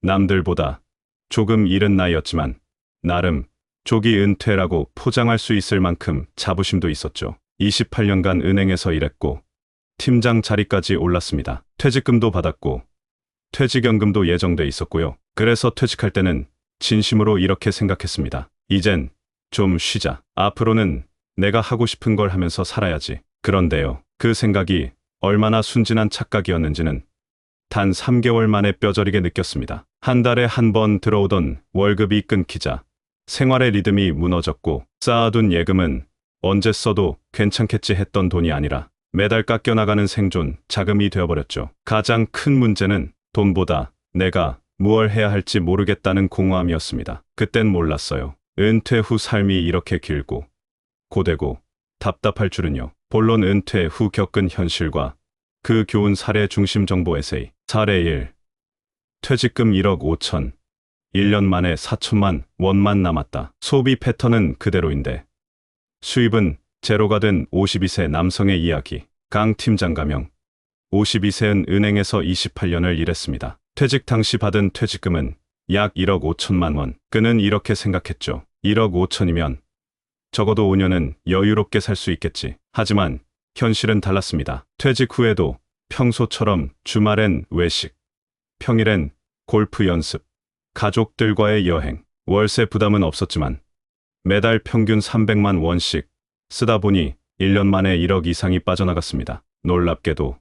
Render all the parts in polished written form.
남들보다 조금 이른 나이였지만 나름 조기 은퇴라고 포장할 수 있을 만큼 자부심도 있었죠. 28년간 은행에서 일했고 팀장 자리까지 올랐습니다. 퇴직금도 받았고 퇴직연금도 예정돼 있었고요. 그래서 퇴직할 때는 진심으로 이렇게 생각했습니다. 이젠 좀 쉬자. 앞으로는 내가 하고 싶은 걸 하면서 살아야지. 그런데요. 그 생각이 얼마나 순진한 착각이었는지는 단 3개월 만에 뼈저리게 느꼈습니다. 한 달에 한 번 들어오던 월급이 끊기자 생활의 리듬이 무너졌고 쌓아둔 예금은 언제 써도 괜찮겠지 했던 돈이 아니라 매달 깎여나가는 생존 자금이 되어버렸죠. 가장 큰 문제는 돈보다 내가 무얼 해야 할지 모르겠다는 공허함이었습니다. 그땐 몰랐어요. 은퇴 후 삶이 이렇게 길고 고되고 답답할 줄은요. 본론 은퇴 후 겪은 현실과 그 교훈 사례 중심 정보 에세이. 사례 1. 퇴직금 1억 5천. 1년 만에 4천만 원만 남았다. 소비 패턴은 그대로인데 수입은 제로가 된 52세 남성의 이야기. 강 팀장 가명. 52세은 은행에서 28년을 일했습니다. 퇴직 당시 받은 퇴직금은 약 1억 5천만 원. 그는 이렇게 생각했죠. 1억 5천이면 적어도 5년은 여유롭게 살 수 있겠지. 하지만 현실은 달랐습니다. 퇴직 후에도 평소처럼 주말엔 외식, 평일엔 골프 연습, 가족들과의 여행, 월세 부담은 없었지만 매달 평균 300만 원씩 쓰다 보니 1년 만에 1억 이상이 빠져나갔습니다. 놀랍게도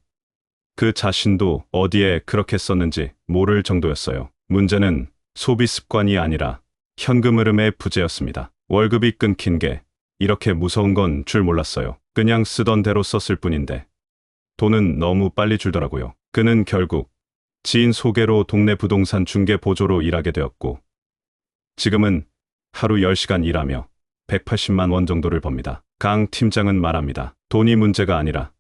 그 자신도 어디에 그렇게 썼는지 모를 정도였어요. 문제는 소비 습관이 아니라 현금 흐름의 부재였습니다. 월급이 끊긴 게 이렇게 무서운 건 줄 몰랐어요. 그냥 쓰던 대로 썼을 뿐인데 돈은 너무 빨리 줄더라고요. 그는 결국 지인 소개로 동네 부동산 중개 보조로 일하게 되었고 지금은 하루 10시간 일하며 180만 원 정도를 법니다. 강 팀장은 말합니다. 돈이 문제가 아니라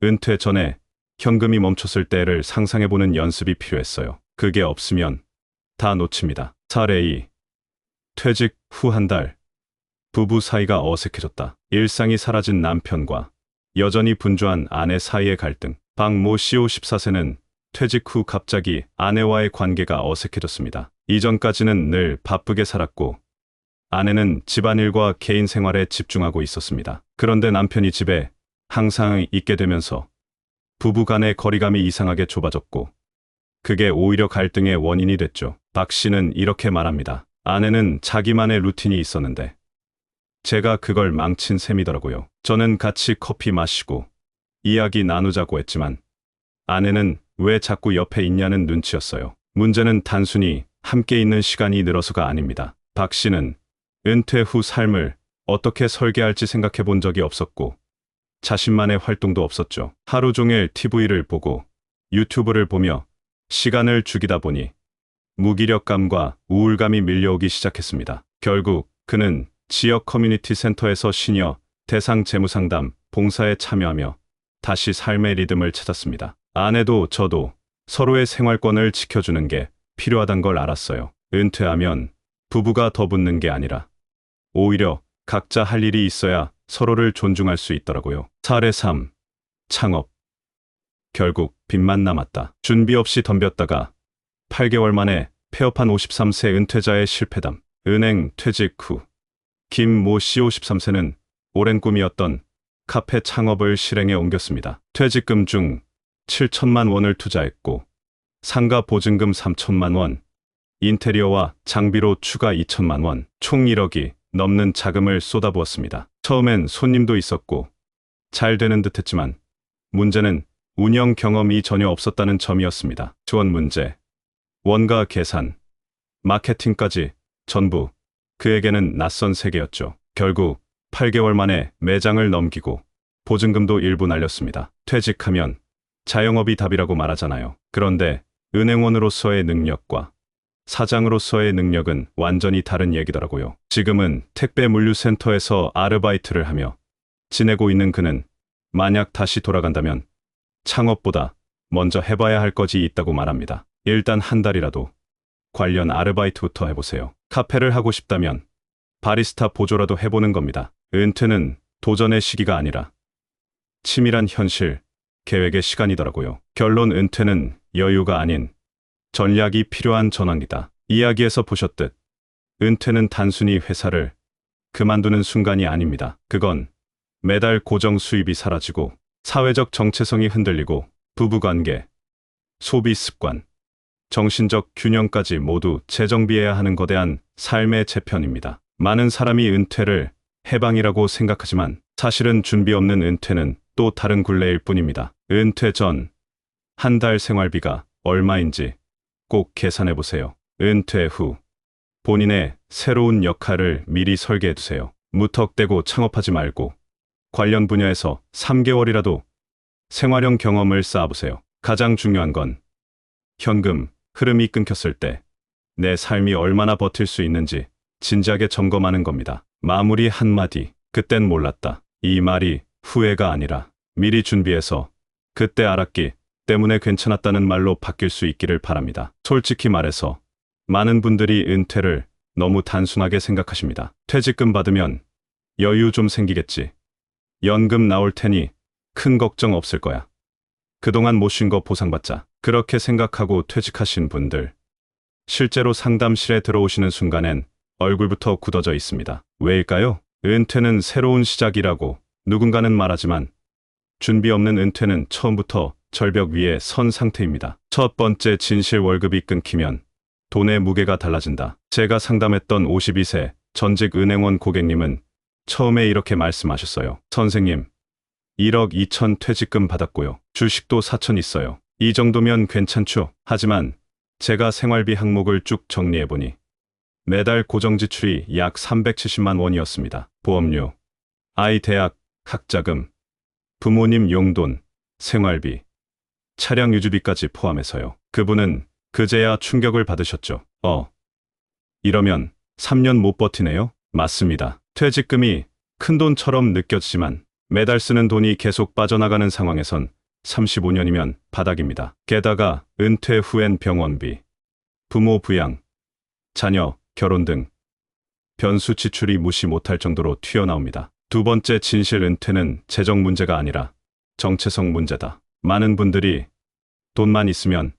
은퇴 전에 현금이 멈췄을 때를 상상해보는 연습이 필요했어요. 그게 없으면 다 놓칩니다. 사례 2. 퇴직 후 한 달. 부부 사이가 어색해졌다. 일상이 사라진 남편과 여전히 분주한 아내 사이의 갈등. 박모 씨 54세는 퇴직 후 갑자기 아내와의 관계가 어색해졌습니다. 이전까지는 늘 바쁘게 살았고 아내는 집안일과 개인 생활에 집중하고 있었습니다. 그런데 남편이 집에 항상 있게 되면서 부부 간의 거리감이 이상하게 좁아졌고 그게 오히려 갈등의 원인이 됐죠. 박 씨는 이렇게 말합니다. 아내는 자기만의 루틴이 있었는데 제가 그걸 망친 셈이더라고요. 저는 같이 커피 마시고 이야기 나누자고 했지만 아내는 왜 자꾸 옆에 있냐는 눈치였어요. 문제는 단순히 함께 있는 시간이 늘어서가 아닙니다. 박 씨는 은퇴 후 삶을 어떻게 설계할지 생각해 본 적이 없었고 자신만의 활동도 없었죠. 하루 종일 TV를 보고 유튜브를 보며 시간을 죽이다 보니 무기력감과 우울감이 밀려오기 시작했습니다. 결국 그는 지역 커뮤니티 센터에서 시니어 대상 재무상담 봉사에 참여하며 다시 삶의 리듬을 찾았습니다. 아내도 저도 서로의 생활권을 지켜주는 게 필요하단 걸 알았어요. 은퇴하면 부부가 더 붙는 게 아니라 오히려 각자 할 일이 있어야 서로를 존중할 수 있더라고요. 사례 3. 창업. 결국 빚만 남았다. 준비 없이 덤볐다가 8개월 만에 폐업한 53세 은퇴자의 실패담. 은행 퇴직 후 김모 씨 53세는 오랜 꿈이었던 카페 창업을 실행에 옮겼습니다. 퇴직금 중 7천만 원을 투자했고 상가 보증금 3천만 원, 인테리어와 장비로 추가 2천만 원, 총 1억이 넘는 자금을 쏟아부었습니다. 처음엔 손님도 있었고 잘 되는 듯 했지만 문제는 운영 경험이 전혀 없었다는 점이었습니다. 지원 문제, 원가 계산, 마케팅까지 전부 그에게는 낯선 세계였죠. 결국 8개월 만에 매장을 넘기고 보증금도 일부 날렸습니다. 퇴직하면 자영업이 답이라고 말하잖아요. 그런데 은행원으로서의 능력과 사장으로서의 능력은 완전히 다른 얘기더라고요. 지금은 택배 물류센터에서 아르바이트를 하며 지내고 있는 그는 만약 다시 돌아간다면 창업보다 먼저 해봐야 할 것이 있다고 말합니다. 일단 한 달이라도 관련 아르바이트부터 해보세요. 카페를 하고 싶다면 바리스타 보조라도 해보는 겁니다. 은퇴는 도전의 시기가 아니라 치밀한 현실, 계획의 시간이더라고요. 결론, 은퇴는 여유가 아닌 전략이 필요한 전환이다. 이야기에서 보셨듯 은퇴는 단순히 회사를 그만두는 순간이 아닙니다. 그건 매달 고정 수입이 사라지고 사회적 정체성이 흔들리고 부부관계, 소비 습관, 정신적 균형까지 모두 재정비해야 하는 거대한 삶의 재편입니다. 많은 사람이 은퇴를 해방이라고 생각하지만 사실은 준비 없는 은퇴는 또 다른 굴레일 뿐입니다. 은퇴 전 한 달 생활비가 얼마인지 꼭 계산해 보세요. 은퇴 후 본인의 새로운 역할을 미리 설계해 두세요. 무턱대고 창업하지 말고 관련 분야에서 3개월이라도 생활형 경험을 쌓아보세요. 가장 중요한 건 현금 흐름이 끊겼을 때 내 삶이 얼마나 버틸 수 있는지 진지하게 점검하는 겁니다. 마무리 한마디, 그땐 몰랐다. 이 말이 후회가 아니라 미리 준비해서 그때 알았기 때문에 괜찮았다는 말로 바뀔 수 있기를 바랍니다. 솔직히 말해서 많은 분들이 은퇴를 너무 단순하게 생각하십니다. 퇴직금 받으면 여유 좀 생기겠지. 연금 나올 테니 큰 걱정 없을 거야. 그동안 못 쉰 거 보상받자. 그렇게 생각하고 퇴직하신 분들, 실제로 상담실에 들어오시는 순간엔 얼굴부터 굳어져 있습니다. 왜일까요? 은퇴는 새로운 시작이라고 누군가는 말하지만 준비 없는 은퇴는 처음부터 절벽 위에 선 상태입니다. 첫 번째 진실, 월급이 끊기면 돈의 무게가 달라진다. 제가 상담했던 52세 전직 은행원 고객님은 처음에 이렇게 말씀하셨어요. 선생님, 1억 2천 퇴직금 받았고요. 주식도 4천 있어요. 이 정도면 괜찮죠? 하지만 제가 생활비 항목을 쭉 정리해보니 매달 고정 지출이 약 370만 원이었습니다. 보험료, 아이 대학 학자금, 부모님 용돈, 생활비, 차량 유지비까지 포함해서요. 그분은 그제야 충격을 받으셨죠. 이러면 3년 못 버티네요? 맞습니다. 퇴직금이 큰돈처럼 느껴지지만 매달 쓰는 돈이 계속 빠져나가는 상황에선 35년이면 바닥입니다. 게다가 은퇴 후엔 병원비, 부모 부양, 자녀, 결혼 등 변수 지출이 무시 못할 정도로 튀어나옵니다. 두 번째 진실, 은퇴는 재정 문제가 아니라 정체성 문제다. 많은 분들이 돈만 있으면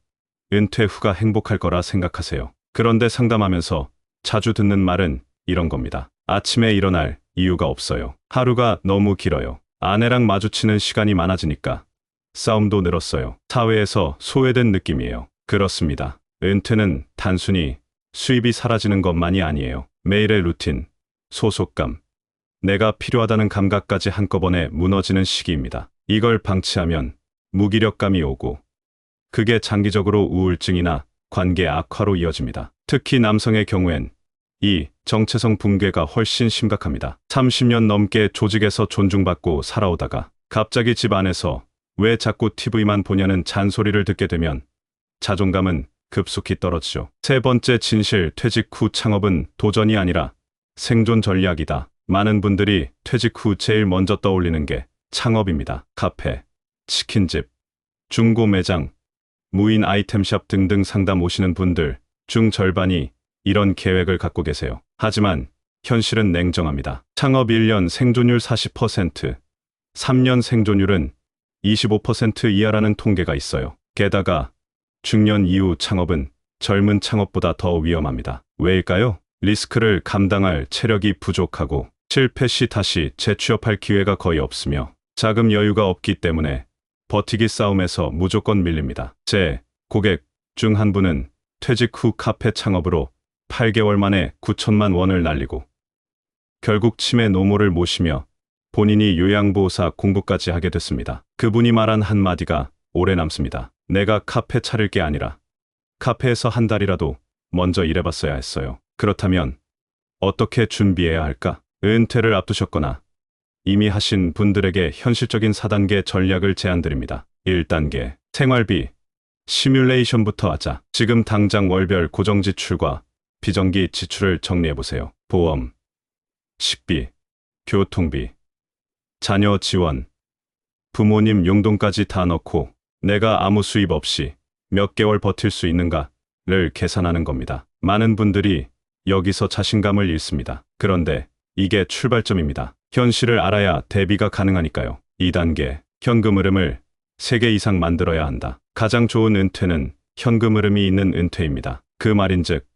은퇴 후가 행복할 거라 생각하세요. 그런데 상담하면서 자주 듣는 말은 이런 겁니다. 아침에 일어날 이유가 없어요. 하루가 너무 길어요. 아내랑 마주치는 시간이 많아지니까 싸움도 늘었어요. 사회에서 소외된 느낌이에요. 그렇습니다. 은퇴는 단순히 수입이 사라지는 것만이 아니에요. 매일의 루틴, 소속감, 내가 필요하다는 감각까지 한꺼번에 무너지는 시기입니다. 이걸 방치하면 무기력감이 오고 그게 장기적으로 우울증이나 관계 악화로 이어집니다. 특히 남성의 경우엔 이 정체성 붕괴가 훨씬 심각합니다. 30년 넘게 조직에서 존중받고 살아오다가 갑자기 집 안에서 왜 자꾸 TV만 보냐는 잔소리를 듣게 되면 자존감은 급속히 떨어지죠. 세 번째 진실, 퇴직 후 창업은 도전이 아니라 생존 전략이다. 많은 분들이 퇴직 후 제일 먼저 떠올리는 게 창업입니다. 카페, 치킨집, 중고 매장, 무인 아이템샵 등등 상담 오시는 분들 중 절반이 이런 계획을 갖고 계세요. 하지만 현실은 냉정합니다. 창업 1년 생존율 40%, 3년 생존율은 25% 이하라는 통계가 있어요. 게다가 중년 이후 창업은 젊은 창업보다 더 위험합니다. 왜일까요? 리스크를 감당할 체력이 부족하고 실패 시 다시 재취업할 기회가 거의 없으며 자금 여유가 없기 때문에 버티기 싸움에서 무조건 밀립니다. 제 고객 중 한 분은 퇴직 후 카페 창업으로 8개월 만에 9천만 원을 날리고 결국 치매 노모를 모시며 본인이 요양보호사 공부까지 하게 됐습니다. 그분이 말한 한마디가 오래 남습니다. 내가 카페 차릴 게 아니라 카페에서 한 달이라도 먼저 일해봤어야 했어요. 그렇다면 어떻게 준비해야 할까? 은퇴를 앞두셨거나 이미 하신 분들에게 현실적인 4단계 전략을 제안드립니다. 1단계, 생활비 시뮬레이션부터 하자. 지금 당장 월별 고정 지출과 비정기 지출을 정리해보세요. 보험, 식비, 교통비, 자녀 지원, 부모님 용돈까지 다 넣고 내가 아무 수입 없이 몇 개월 버틸 수 있는가를 계산하는 겁니다. 많은 분들이 여기서 자신감을 잃습니다. 그런데 이게 출발점입니다. 현실을 알아야 대비가 가능하니까요. 2단계, 현금 흐름을 3개 이상 만들어야 한다. 가장 좋은 은퇴는 현금 흐름이 있는 은퇴입니다. 그 말인즉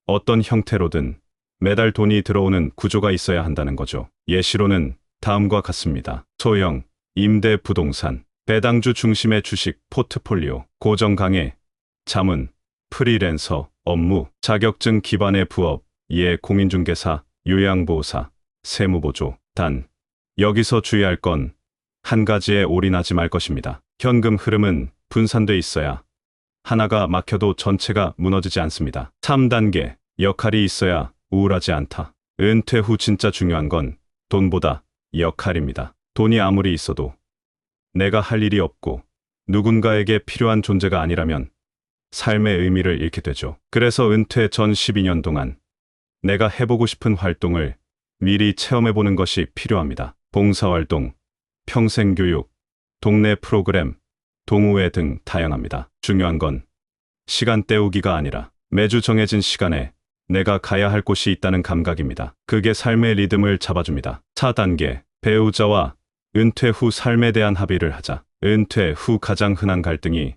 어떤 형태로든 매달 돈이 들어오는 구조가 있어야 한다는 거죠. 예시로는 다음과 같습니다. 소형, 임대 부동산, 배당주 중심의 주식 포트폴리오, 고정 강의, 자문, 프리랜서, 업무, 자격증 기반의 부업, 예 공인중개사, 요양보호사, 세무보조. 단, 여기서 주의할 건 한 가지에 올인하지 말 것입니다. 현금 흐름은 분산돼 있어야 하나가 막혀도 전체가 무너지지 않습니다. 3단계, 역할이 있어야 우울하지 않다. 은퇴 후 진짜 중요한 건 돈보다 역할입니다. 돈이 아무리 있어도 내가 할 일이 없고 누군가에게 필요한 존재가 아니라면 삶의 의미를 잃게 되죠. 그래서 은퇴 전 12년 동안 내가 해보고 싶은 활동을 미리 체험해보는 것이 필요합니다. 봉사활동, 평생교육, 동네 프로그램, 동호회 등 다양합니다. 중요한 건 시간 때우기가 아니라 매주 정해진 시간에 내가 가야 할 곳이 있다는 감각입니다. 그게 삶의 리듬을 잡아줍니다. 4단계, 배우자와 은퇴 후 삶에 대한 합의를 하자. 은퇴 후 가장 흔한 갈등이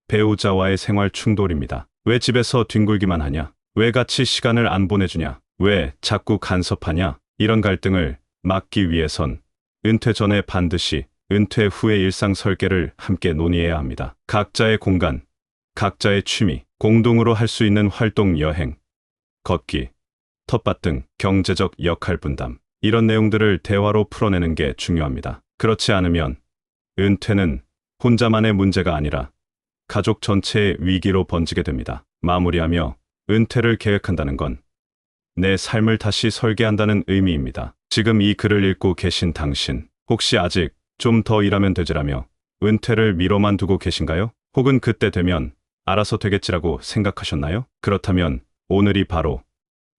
배우자와의 생활 충돌입니다. 왜 집에서 뒹굴기만 하냐? 왜 같이 시간을 안 보내주냐? 왜 자꾸 간섭하냐? 이런 갈등을 막기 위해선 은퇴 전에 반드시 은퇴 후의 일상 설계를 함께 논의해야 합니다. 각자의 공간, 각자의 취미, 공동으로 할 수 있는 활동, 여행, 걷기, 텃밭 등 경제적 역할 분담. 이런 내용들을 대화로 풀어내는 게 중요합니다. 그렇지 않으면 은퇴는 혼자만의 문제가 아니라 가족 전체의 위기로 번지게 됩니다. 마무리하며 은퇴를 계획한다는 건 내 삶을 다시 설계한다는 의미입니다. 지금 이 글을 읽고 계신 당신, 혹시 아직 좀 더 일하면 되지라며 은퇴를 미뤄만 두고 계신가요? 혹은 그때 되면 알아서 되겠지라고 생각하셨나요? 그렇다면 오늘이 바로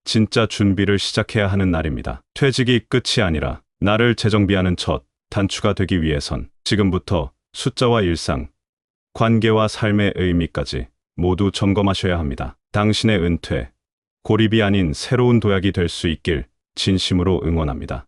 진짜 준비를 시작해야 하는 날입니다. 퇴직이 끝이 아니라 나를 재정비하는 첫 단추가 되기 위해선 지금부터 숫자와 일상, 관계와 삶의 의미까지 모두 점검하셔야 합니다. 당신의 은퇴, 고립이 아닌 새로운 도약이 될 수 있길 진심으로 응원합니다.